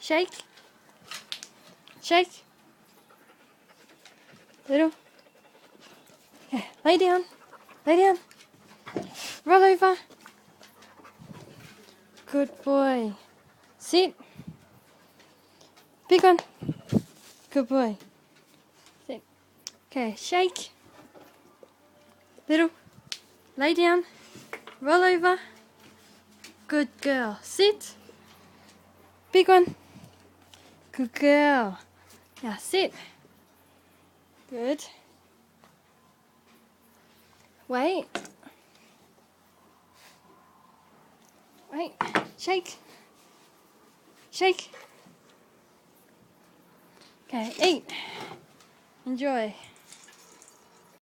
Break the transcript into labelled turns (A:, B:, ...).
A: Shake. Shake. Little. Okay, lay down. Lay down. Roll over. Good boy. Sit. Big one. Good boy. Sit. Okay, shake. Little. Lay down. Roll over. Good girl. Sit. Big one. Good girl. Now sit. Good. Wait. Wait. Shake. Shake. Okay, eat. Enjoy.